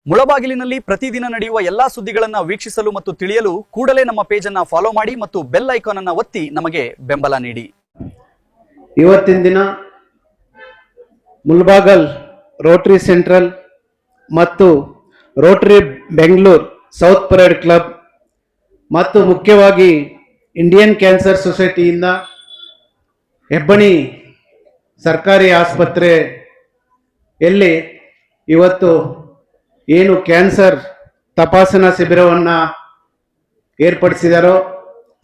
ಮುಳಬಾಗಿಲಿನಲ್ಲಿ ಪ್ರತಿದಿನ ನಡೆಯುವ ಎಲ್ಲಾ ಸುದ್ದಿಗಳನ್ನು ವೀಕ್ಷಿಸಲು ಮತ್ತು ತಿಳಿಯಲು ಕೂಡಲೇ ನಮ್ಮ ಪೇಜ್ ಅನ್ನು ಫಾಲೋ ಮಾಡಿ ಮತ್ತು ಬೆಲ್ ಐಕಾನ್ ಅನ್ನು ಒತ್ತಿ ನಮಗೆ ಬೆಂಬಲ ನೀಡಿ. ಇವತ್ತಿನ ದಿನ ಮುಳಬಾಗಲ್ ರೋಟರಿ ಸೆಂಟ್ರಲ್ ಮತ್ತು Rotary Bengaluru south parade club ಮತ್ತು ಮುಖ್ಯವಾಗಿ ಇಂಡಿಯನ್ ಕ್ಯಾನ್ಸರ್ ಸೊಸೈಟಿಯಿಂದ ಹೆಬ್ಬಣಿ ಸರ್ಕಾರಿ ಆಸ್ಪತ್ರೆಯಲ್ಲಿ ಇವತ್ತು ಏನು ಕ್ಯಾನ್ಸರ್ ತಪಾಸಣಾ ಶಿಬಿರವನ್ನು ಏರ್ಪಡಿಸಿದಾರೋ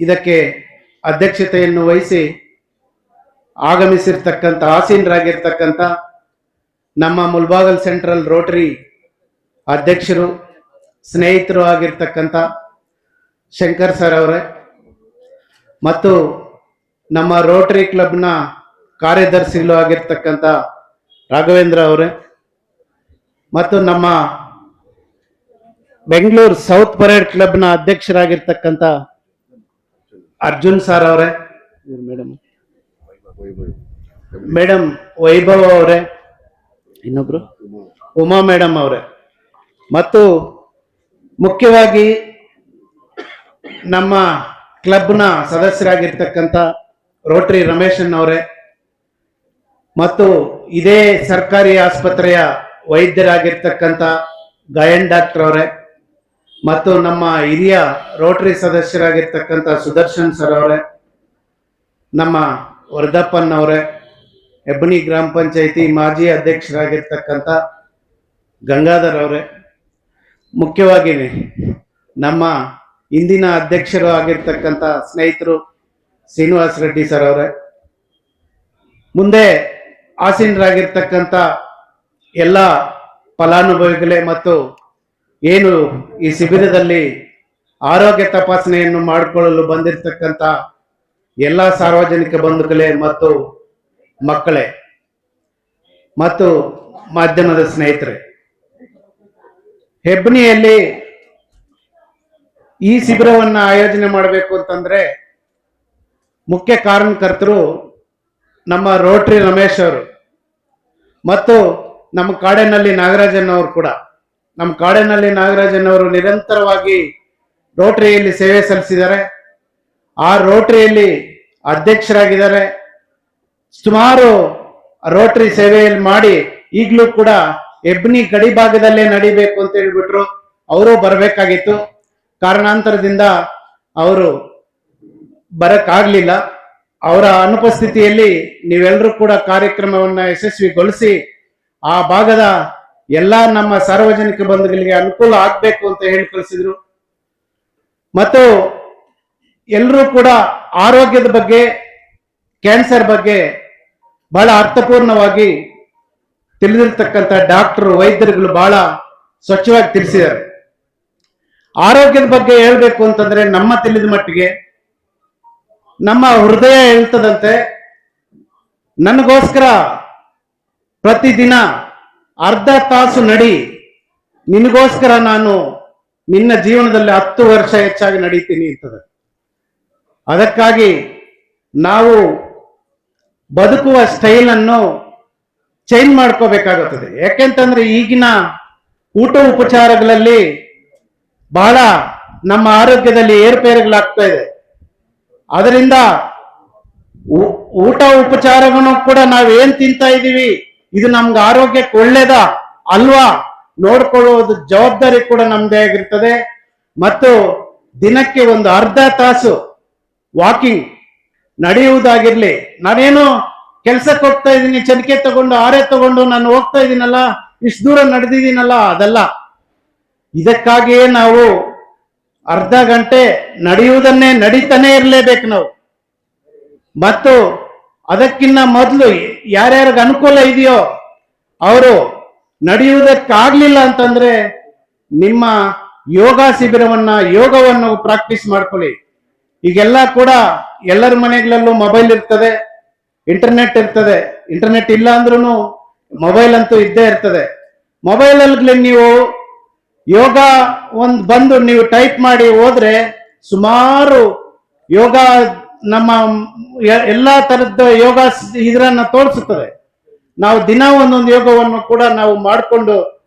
ಇದಕ್ಕೆ ಅಧ್ಯಕ್ಷತೆಯನ್ನು ವಹಿಸಿ ಆಗಮಿಸಿರ್ತಕ್ಕಂಥ ಆಸೀನರಾಗಿರ್ತಕ್ಕಂಥ ನಮ್ಮ ಮುಳಬಾಗಲ್ ಸೆಂಟ್ರಲ್ ರೋಟರಿ ಅಧ್ಯಕ್ಷರು ಸ್ನೇಹಿತರು ಆಗಿರ್ತಕ್ಕಂಥ ಶಂಕರ್ ಸರ್ ಅವರೇ ಮತ್ತು ನಮ್ಮ ರೋಟರಿ ಕ್ಲಬ್ನ ಕಾರ್ಯದರ್ಶಿಗಳು ಆಗಿರ್ತಕ್ಕಂಥ ರಾಘವೇಂದ್ರ ಅವರೇ ಮತ್ತು ನಮ್ಮ ಬೆಂಗಳೂರು ಸೌತ್ ಪರೇಡ್ ಕ್ಲಬ್ನ ಅಧ್ಯಕ್ಷರಾಗಿರ್ತಕ್ಕಂಥ ಅರ್ಜುನ್ ಸರ್ ಅವರೇ, ಮೇಡಮ್ ವೈಭವ್ ಅವರೇ, ಇನ್ನೊಬ್ರು ಉಮಾ ಮೇಡಮ್ ಅವರೇ, ಮತ್ತು ಮುಖ್ಯವಾಗಿ ನಮ್ಮ ಕ್ಲಬ್ನ ಸದಸ್ಯರಾಗಿರ್ತಕ್ಕಂಥ ರೋಟರಿ ರಮೇಶನ್ ಅವರೇ ಮತ್ತು ಇದೇ ಸರ್ಕಾರಿ ಆಸ್ಪತ್ರೆಯ ವೈದ್ಯರಾಗಿರ್ತಕ್ಕಂಥ ಗಾಯನ್ ಡಾಕ್ಟರ್ ಅವರೇ ಮತ್ತು ನಮ್ಮ ಹಿರಿಯ ರೋಟರಿ ಸದಸ್ಯರಾಗಿರ್ತಕ್ಕಂಥ ಸುದರ್ಶನ್ ಸರ್ ಅವರೇ, ನಮ್ಮ ವರದಪ್ಪನ್ ಅವರೇ, ಹೆಬ್ಬಣಿ ಗ್ರಾಮ ಪಂಚಾಯಿತಿ ಮಾಜಿ ಅಧ್ಯಕ್ಷರಾಗಿರ್ತಕ್ಕಂಥ ಗಂಗಾಧರ್ ಅವರೇ, ಮುಖ್ಯವಾಗಿ ನಮ್ಮ ಇಂದಿನ ಅಧ್ಯಕ್ಷರು ಆಗಿರ್ತಕ್ಕಂಥ ಸ್ನೇಹಿತರು ಶ್ರೀನಿವಾಸ್ ರೆಡ್ಡಿ ಸರ್ ಅವರೇ, ಮುಂದೆ ಆಸೀನರಾಗಿರ್ತಕ್ಕಂಥ ಎಲ್ಲ ಫಲಾನುಭವಿಗಳೇ ಮತ್ತು ಏನು ಈ ಶಿಬಿರದಲ್ಲಿ ಆರೋಗ್ಯ ತಪಾಸಣೆಯನ್ನು ಮಾಡಿಕೊಳ್ಳಲು ಬಂದಿರತಕ್ಕಂಥ ಎಲ್ಲ ಸಾರ್ವಜನಿಕ ಬಂಧುಗಳೇ ಮತ್ತು ಮಕ್ಕಳೇ ಮತ್ತು ಮಾಧ್ಯಮದ ಸ್ನೇಹಿತರೆ, ಹೆಬ್ಬಣಿಯಲ್ಲಿ ಈ ಶಿಬಿರವನ್ನು ಆಯೋಜನೆ ಮಾಡಬೇಕು ಅಂತಂದ್ರೆ ಮುಖ್ಯ ಕಾರಣಕರ್ತರು ನಮ್ಮ ರೋಟರಿ ರಮೇಶ್ ಅವರು ಮತ್ತು ನಮ್ಮ ಕಾಡೇನಹಳ್ಳಿ ನಾಗರಾಜನ್ ಅವರು ಕೂಡ. ನಮ್ಮ ಕಾಡೇನಹಳ್ಳಿ ನಾಗರಾಜನ್ ಅವರು ನಿರಂತರವಾಗಿ ರೋಟರಿಯಲ್ಲಿ ಸೇವೆ ಸಲ್ಲಿಸಿದ್ದಾರೆ. ಆ ರೋಟರಿಯಲ್ಲಿ ಅಧ್ಯಕ್ಷರಾಗಿದ್ದಾರೆ. ಸುಮಾರು ರೋಟರಿ ಸೇವೆಯಲ್ಲಿ ಮಾಡಿ ಈಗಲೂ ಕೂಡ ಹೆಬ್ಬಣಿ ಗಡಿ ಭಾಗದಲ್ಲೇ ನಡಿಬೇಕು ಅಂತ ಹೇಳ್ಬಿಟ್ರು. ಅವರು ಬರಬೇಕಾಗಿತ್ತು, ಕಾರಣಾಂತರದಿಂದ ಅವರು ಬರಕ್ಕಾಗ್ಲಿಲ್ಲ. ಅವರ ಅನುಪಸ್ಥಿತಿಯಲ್ಲಿ ನೀವೆಲ್ಲರೂ ಕೂಡ ಕಾರ್ಯಕ್ರಮವನ್ನ ಯಶಸ್ವಿಗೊಳಿಸಿ ಆ ಭಾಗದ ಎಲ್ಲಾ ನಮ್ಮ ಸಾರ್ವಜನಿಕ ಬಂಧುಗಳಿಗೆ ಅನುಕೂಲ ಆಗ್ಬೇಕು ಅಂತ ಹೇಳಿ ಕಳಿಸಿದ್ರು. ಮತ್ತು ಎಲ್ಲರೂ ಕೂಡ ಆರೋಗ್ಯದ ಬಗ್ಗೆ, ಕ್ಯಾನ್ಸರ್ ಬಗ್ಗೆ ಬಹಳ ಅರ್ಥಪೂರ್ಣವಾಗಿ ತಿಳಿದಿರ್ತಕ್ಕಂಥ ಡಾಕ್ಟರ್ ವೈದ್ಯರುಗಳು ಬಹಳ ಸ್ವಚ್ಛವಾಗಿ ತಿಳಿಸಿದ್ದಾರೆ. ಆರೋಗ್ಯದ ಬಗ್ಗೆ ಹೇಳ್ಬೇಕು ಅಂತಂದ್ರೆ ನಮ್ಮ ತಿಳಿದ ಮಟ್ಟಿಗೆ ನಮ್ಮ ಹೃದಯ ಹೇಳ್ತದಂತೆ, ನನಗೋಸ್ಕರ ಪ್ರತಿದಿನ ಅರ್ಧ ತಾಸು ನಡಿ, ನಿನಗೋಸ್ಕರ ನಾನು ನಿನ್ನ ಜೀವನದಲ್ಲಿ 10 ವರ್ಷ ಹೆಚ್ಚಾಗಿ ನಡೀತೀನಿ ಅಂತದೆ. ಅದಕ್ಕಾಗಿ ನಾವು ಬದುಕುವ ಸ್ಟೈಲ್ ಅನ್ನು ಚೇಂಜ್ ಮಾಡ್ಕೋಬೇಕಾಗುತ್ತದೆ. ಯಾಕೆಂತಂದ್ರೆ ಈಗಿನ ಊಟ ಉಪಚಾರಗಳಲ್ಲಿ ಬಹಳ ನಮ್ಮ ಆರೋಗ್ಯದಲ್ಲಿ ಏರುಪೇರುಗಳಾಗ್ತಾ ಇದೆ. ಅದರಿಂದ ಊಟ ಉಪಚಾರಗಳನ್ನು ಕೂಡ ನಾವು ಏನ್ ತಿಂತಾ ಇದೀವಿ, ಇದು ನಮ್ಗೆ ಆರೋಗ್ಯಕ್ಕೆ ಒಳ್ಳೇದ ಅಲ್ವಾ ನೋಡ್ಕೊಳ್ಳುವುದು ಜವಾಬ್ದಾರಿ ಕೂಡ ನಮ್ದೇ ಆಗಿರ್ತದೆ. ಮತ್ತು ದಿನಕ್ಕೆ ಒಂದು ಅರ್ಧ ತಾಸು ವಾಕಿಂಗ್ ನಡೆಯುವುದಾಗಿರ್ಲಿ. ನಾನೇನು ಕೆಲ್ಸಕ್ಕೆ ಹೋಗ್ತಾ ಇದ್ದೀನಿ, ಚನಿಕೆ ತಗೊಂಡು ಆರೆ ತಗೊಂಡು ನಾನು ಹೋಗ್ತಾ ಇದ್ದೀನಲ್ಲ, ಇಷ್ಟು ದೂರ ನಡೆದಿದ್ದೀನಲ್ಲ, ಅದಲ್ಲ. ಇದಕ್ಕಾಗಿಯೇ ನಾವು ಅರ್ಧ ಗಂಟೆ ನಡೆಯುವುದನ್ನೇ ನಡೀತಾನೆ ಇರಲೇಬೇಕು ನಾವು. ಮತ್ತು ಅದಕ್ಕಿಂತ ಮೊದಲು ಯಾರ್ಯಾರಿಗೆ ಅನುಕೂಲ ಇದೆಯೋ ಅವರು ನಡೆಯುವುದಕ್ಕಾಗ್ಲಿಲ್ಲ ಅಂತಂದ್ರೆ ನಿಮ್ಮ ಯೋಗ ಶಿಬಿರವನ್ನ, ಯೋಗವನ್ನು ಪ್ರಾಕ್ಟೀಸ್ ಮಾಡ್ಕೊಳ್ಳಿ. ಈಗೆಲ್ಲ ಕೂಡ ಎಲ್ಲರ ಮನೆಗಳಲ್ಲೂ ಮೊಬೈಲ್ ಇರ್ತದೆ, ಇಂಟರ್ನೆಟ್ ಇರ್ತದೆ. ಇಂಟರ್ನೆಟ್ ಇಲ್ಲ ಅಂದ್ರೂ ಮೊಬೈಲ್ ಅಂತೂ ಇದ್ದೇ ಇರ್ತದೆ. ಮೊಬೈಲ್ ಅಲ್ಲಿ ನೀವು ಯೋಗ ಬಂದು ನೀವು ಟೈಪ್ ಮಾಡಿ ಹೋದ್ರೆ ಸುಮಾರು ಯೋಗ, ನಮ್ಮ ಎಲ್ಲಾ ತರದ ಯೋಗ ಇದರನ್ನ ತೋರಿಸುತ್ತದೆ. ನಾವು ದಿನ ಒಂದೊಂದು ಯೋಗವನ್ನು ಕೂಡ ನಾವು ಮಾಡಿಕೊಂಡು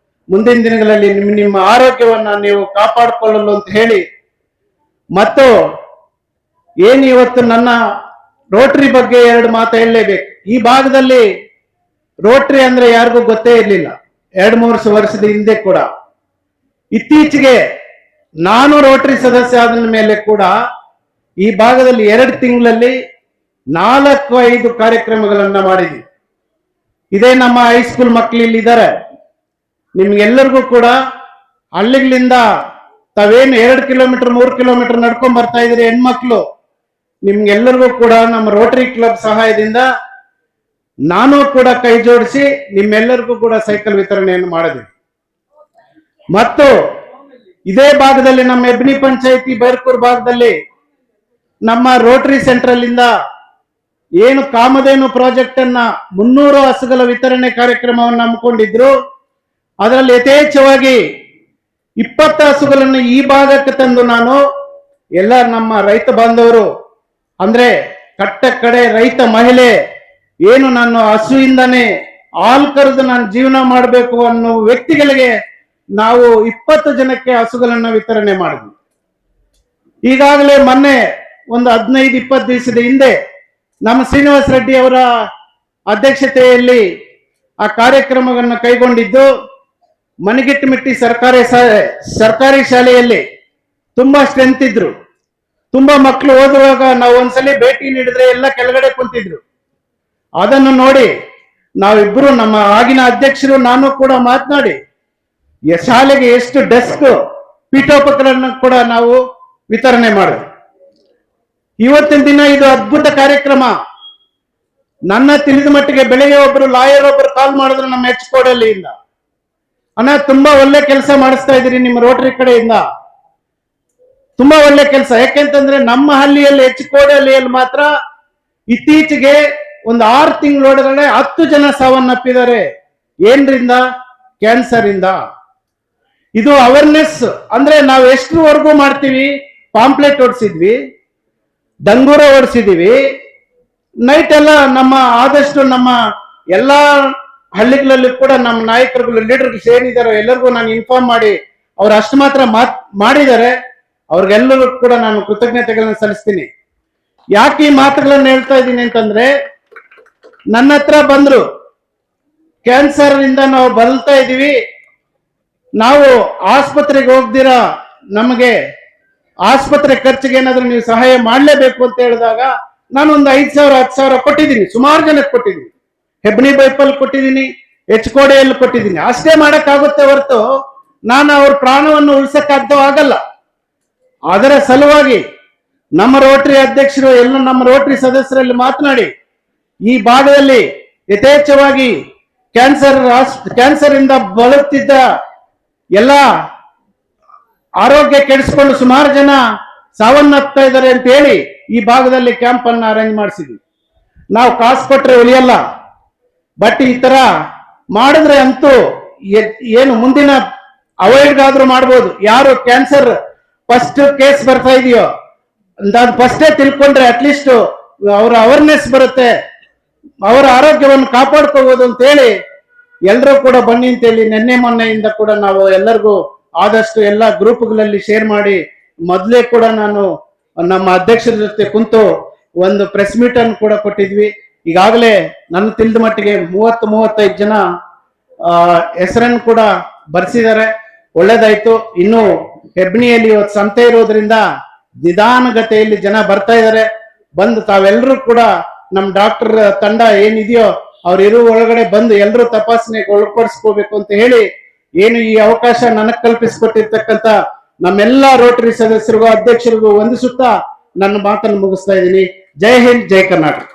ಮುಂದಿನ ದಿನಗಳಲ್ಲಿ ನಿಮ್ಮ ಆರೋಗ್ಯವನ್ನ ನೀವು ಕಾಪಾಡಿಕೊಳ್ಳಲು ಅಂತ ಹೇಳಿ, ಮತ್ತು ಏನು ಇವತ್ತು ನನ್ನ ರೋಟರಿ ಬಗ್ಗೆ 2 ಮಾತು ಹೇಳಲೇಬೇಕು. ಈ ಭಾಗದಲ್ಲಿ ರೋಟರಿ ಅಂದ್ರೆ ಯಾರಿಗೂ ಗೊತ್ತೇ ಇರಲಿಲ್ಲ 2-3 ವರ್ಷದ ಹಿಂದೆ ಕೂಡ. ಇತ್ತೀಚೆಗೆ ನಾನು ರೋಟರಿ ಸದಸ್ಯ ಆದ ಮೇಲೆ ಕೂಡ ಈ ಭಾಗದಲ್ಲಿ 2 ತಿಂಗಳಲ್ಲಿ 4-5 ಕಾರ್ಯಕ್ರಮಗಳನ್ನ ಮಾಡಿದ್ವಿ. ಇದೇ ನಮ್ಮ ಹೈಸ್ಕೂಲ್ ಮಕ್ಕಳು ಇಲ್ಲಿ ಇದ್ದಾರೆ. ನಿಮ್ಗೆಲ್ಲರಿಗೂ ಕೂಡ ಹಳ್ಳಿಗಳಿಂದ ತಾವೇನು 2 ಕಿಲೋಮೀಟರ್ 3 ಕಿಲೋಮೀಟರ್ ನಡ್ಕೊಂಡ್ ಬರ್ತಾ ಇದ್ದೀರಿ ಹೆಣ್ಮಕ್ಳು, ನಿಮ್ಗೆಲ್ಲರಿಗೂ ಕೂಡ ನಮ್ಮ ರೋಟರಿ ಕ್ಲಬ್ ಸಹಾಯದಿಂದ ನಾನು ಕೂಡ ಕೈ ಜೋಡಿಸಿ ನಿಮ್ಮೆಲ್ಲರಿಗೂ ಕೂಡ ಸೈಕಲ್ ವಿತರಣೆಯನ್ನು ಮಾಡಿದ್ವಿ. ಮತ್ತು ಇದೇ ಭಾಗದಲ್ಲಿ ನಮ್ಮ ಹೆಬ್ನಿ ಪಂಚಾಯಿತಿ ಬೈರ್ಕೂರ್ ಭಾಗದಲ್ಲಿ ನಮ್ಮ ರೋಟರಿ ಸೆಂಟ್ರಲ್ ಇಂದ ಏನು ಕಾಮಧೇನು ಪ್ರಾಜೆಕ್ಟ್ ಅನ್ನ 300 ಹಸುಗಳ ವಿತರಣೆ ಕಾರ್ಯಕ್ರಮವನ್ನು ಹಮ್ಮಿಕೊಂಡಿದ್ರು. ಅದರಲ್ಲಿ ಯಥೇಚ್ಛವಾಗಿ 20 ಹಸುಗಳನ್ನು ಈ ಭಾಗಕ್ಕೆ ತಂದು ನಾನು ಎಲ್ಲ ನಮ್ಮ ರೈತ ಬಾಂಧವರು, ಅಂದ್ರೆ ಕಟ್ಟ ಕಡೆ ರೈತ ಮಹಿಳೆ ಏನು ನಾನು ಹಸುವಿಂದನೇ ಹಾಲು ಕರೆದು ನಾನು ಜೀವನ ಮಾಡಬೇಕು ಅನ್ನೋ ವ್ಯಕ್ತಿಗಳಿಗೆ ನಾವು 20 ಜನಕ್ಕೆ ಹಸುಗಳನ್ನ ವಿತರಣೆ ಮಾಡಿದ್ವಿ. ಈಗಾಗಲೇ ಮೊನ್ನೆ ಒಂದು 15-20 ದಿವಸದ ಹಿಂದೆ ನಮ್ಮ ಶ್ರೀನಿವಾಸ ರೆಡ್ಡಿ ಅವರ ಅಧ್ಯಕ್ಷತೆಯಲ್ಲಿ ಆ ಕಾರ್ಯಕ್ರಮವನ್ನು ಕೈಗೊಂಡಿದ್ದು. ಮನಗಿಟ್ಟಮಿಟ್ಟಿ ಸರ್ಕಾರಿ ಶಾಲೆಯಲ್ಲಿ ತುಂಬಾ ಸ್ಟ್ರೆಂತ್ ಇದ್ರು, ತುಂಬಾ ಮಕ್ಕಳು ಓದುವಾಗ ನಾವು ಒಂದ್ಸಲಿ ಭೇಟಿ ನೀಡಿದ್ರೆ ಎಲ್ಲ ಕೆಳಗಡೆ ಕುಂತಿದ್ರು. ಅದನ್ನು ನೋಡಿ ನಾವಿಬ್ರು ನಮ್ಮ ಆಗಿನ ಅಧ್ಯಕ್ಷರು ನಾನು ಕೂಡ ಮಾತನಾಡಿ ಶಾಲೆಗೆ ಎಷ್ಟು ಡೆಸ್ಕ್ ಪೀಠೋಪಕರಣ ಕೂಡ ನಾವು ವಿತರಣೆ ಮಾಡಿದ್ವಿ. ಇವತ್ತಿನ ದಿನ ಇದು ಅದ್ಭುತ ಕಾರ್ಯಕ್ರಮ. ನನ್ನ ತಿಳಿದ ಮಟ್ಟಿಗೆ ಬೆಳಿಗ್ಗೆ ಒಬ್ರು ಲಾಯರ್ ಒಬ್ರು ಕಾಲ್ ಮಾಡಿದ್ರು ನಮ್ಮ HCODಲ್ಲಿಂದ, ಅಣ್ಣ ತುಂಬಾ ಒಳ್ಳೆ ಕೆಲಸ ಮಾಡಿಸ್ತಾ ಇದ್ದೀರಿ ನಿಮ್ಮ ರೋಟರಿ ಕಡೆಯಿಂದ, ತುಂಬಾ ಒಳ್ಳೆ ಕೆಲಸ. ಯಾಕೆಂತಂದ್ರೆ ನಮ್ಮ ಹಳ್ಳಿಯಲ್ಲಿ HCODಲ್ಲಿ ಮಾತ್ರ ಇತ್ತೀಚೆಗೆ ಒಂದು 6 ತಿಂಗಳೊಳಗಡೆ 10 ಜನ ಸಾವನ್ನಪ್ಪಿದ್ದಾರೆ. ಏನ್ರಿಂದ? ಕ್ಯಾನ್ಸರ್ ಇಂದ. ಇದು ಅವೇರ್ನೆಸ್ ಅಂದ್ರೆ ನಾವು ಎಷ್ಟರವರೆಗೂ ಮಾಡ್ತೀವಿ? ಪಾಂಪ್ಲೆಟ್ ಓಡಿಸಿದ್ವಿ, ಡಂಗೂರ ಓಡಿಸಿದೀವಿ, ನೈಟ್ ಎಲ್ಲ ನಮ್ಮ ಆದಷ್ಟು ನಮ್ಮ ಎಲ್ಲಾ ಹಳ್ಳಿಗಳಲ್ಲಿ ಕೂಡ ನಮ್ಮ ನಾಯಕರುಗಳು ಲೀಡರ್ಸ್ ಏನಿದಾರೋ ಎಲ್ಲರಿಗೂ ನಾನು ಇನ್ಫಾರ್ಮ್ ಮಾಡಿ ಅವ್ರು ಅಷ್ಟು ಮಾತ್ರ ಮಾಡಿದ್ದಾರೆ. ಅವ್ರಿಗೆಲ್ಲರೂ ಕೂಡ ನಾನು ಕೃತಜ್ಞತೆಗಳನ್ನ ಸಲ್ಲಿಸ್ತೀನಿ. ಯಾಕೆ ಈ ಮಾತುಗಳನ್ನ ಹೇಳ್ತಾ ಇದ್ದೀನಿ ಅಂತಂದ್ರೆ, ನನ್ನ ಹತ್ರ ಬಂದ್ರು ಕ್ಯಾನ್ಸರ್ ಇಂದ ನಾವು ಬಳಲ್ತಾ ಇದೀವಿ, ನಾವು ಆಸ್ಪತ್ರೆಗೆ ಹೋಗ್ದಿರಾ ನಮಗೆ ಆಸ್ಪತ್ರೆ ಖರ್ಚಿಗೆ ಏನಾದ್ರೂ ನೀವು ಸಹಾಯ ಮಾಡಲೇಬೇಕು ಅಂತ ಹೇಳಿದಾಗ ನಾನು ಒಂದು 5,000-10,000 ಕೊಟ್ಟಿದ್ದೀನಿ. ಸುಮಾರು ಜನಕ್ಕೆ ಕೊಟ್ಟಿದ್ದೀನಿ. ಹೆಬ್ನಿ ಬೈಪಲ್ ಕೊಟ್ಟಿದ್ದೀನಿ, HCODಯಲ್ಲಿ ಕೊಟ್ಟಿದ್ದೀನಿ. ಅಷ್ಟೇ ಮಾಡಕ್ಕಾಗುತ್ತೆ ಹೊರತು ನಾನು ಅವ್ರ ಪ್ರಾಣವನ್ನು ಆಗಲ್ಲ. ಅದರ ಸಲುವಾಗಿ ನಮ್ಮ ರೋಟರಿ ಅಧ್ಯಕ್ಷರು ಎಲ್ಲ ನಮ್ಮ ರೋಟರಿ ಸದಸ್ಯರಲ್ಲಿ ಮಾತನಾಡಿ ಈ ಭಾಗದಲ್ಲಿ ಯಥೇಚ್ಛವಾಗಿ ಕ್ಯಾನ್ಸರ್ ಇಂದ ಬಳಲುತ್ತಿದ್ದ ಎಲ್ಲ ಆರೋಗ್ಯ ಕೆಡಿಸಿಕೊಂಡು ಸುಮಾರು ಜನ ಸಾವನ್ನಪ್ತಾ ಇದ್ದಾರೆ ಅಂತ ಹೇಳಿ ಈ ಭಾಗದಲ್ಲಿ ಕ್ಯಾಂಪ್ ಅನ್ನ ಅರೇಂಜ್ ಮಾಡಿಸಿದ್ವಿ. ನಾವು ಕಾಸು ಕೊಟ್ರೆ ಉಳಿಯಲ್ಲ, ಬಟ್ ಈ ತರ ಮಾಡಿದ್ರೆ ಅಂತೂ ಏನು ಮುಂದಿನ ಅವಾಯ್ಡ್ ಆದ್ರೂ ಮಾಡ್ಬೋದು. ಯಾರು ಕ್ಯಾನ್ಸರ್ ಫಸ್ಟ್ ಕೇಸ್ ಬರ್ತಾ ಇದೆಯೋ ಅದು ಫಸ್ಟೇ ತಿಳ್ಕೊಂಡ್ರೆ ಅಟ್ಲೀಸ್ಟ್ ಅವರ ಅವೇರ್ನೆಸ್ ಬರುತ್ತೆ, ಅವರ ಆರೋಗ್ಯವನ್ನು ಕಾಪಾಡ್ಕೋಬಹುದು ಅಂತ ಹೇಳಿ ಎಲ್ಲರೂ ಕೂಡ ಬನ್ನಿ ಅಂತ ಹೇಳಿ ನಿನ್ನೆ ಮೊನ್ನೆಯಿಂದ ಕೂಡ ನಾವು ಎಲ್ಲರಿಗೂ ಆದಷ್ಟು ಎಲ್ಲ ಗ್ರೂಪ್ಗಳಲ್ಲಿ ಶೇರ್ ಮಾಡಿ ಮೊದಲೇ ಕೂಡ ನಾನು ನಮ್ಮ ಅಧ್ಯಕ್ಷರ ಜೊತೆ ಕುಂತು ಒಂದು ಪ್ರೆಸ್ ಮೀಟ್ ಅನ್ನು ಕೂಡ ಕೊಟ್ಟಿದ್ವಿ. ಈಗಾಗಲೇ ನನ್ನ ತಿಳಿದ ಮಟ್ಟಿಗೆ 30-35 ಜನ ಹೆಸರನ್ನು ಕೂಡ ಬರ್ಸಿದ್ದಾರೆ. ಒಳ್ಳೇದಾಯ್ತು. ಇನ್ನು ಹೆಬ್ನಿಯಲ್ಲಿ ಇವತ್ತು ಸಂತೆ ಇರೋದ್ರಿಂದ ನಿಧಾನಗತಿಯಲ್ಲಿ ಜನ ಬರ್ತಾ ಇದ್ದಾರೆ. ಬಂದು ತಾವೆಲ್ಲರೂ ಕೂಡ ನಮ್ಮ ಡಾಕ್ಟರ್ ತಂಡ ಏನಿದೆಯೋ ಅವ್ರು ಇರುವ ಒಳಗಡೆ ಬಂದು ಎಲ್ಲರೂ ತಪಾಸಣೆಗೆ ಒಳಪಡಿಸ್ಕೋಬೇಕು ಅಂತ ಹೇಳಿ ಏನು ಈ ಅವಕಾಶ ನನಗೆ ಕಲ್ಪಿಸಿಕೊಟ್ಟಿರ್ತಕ್ಕಂಥ ನಮ್ಮೆಲ್ಲಾ ರೋಟರಿ ಸದಸ್ಯರಿಗೂ ಅಧ್ಯಕ್ಷರಿಗೂ ವಂದಿಸುತ್ತಾ ನನ್ನ ಮಾತನ್ನು ಮುಗಿಸ್ತಾ ಇದ್ದೀನಿ. ಜೈ ಹಿಂದ್, ಜೈ ಕರ್ನಾಟಕ.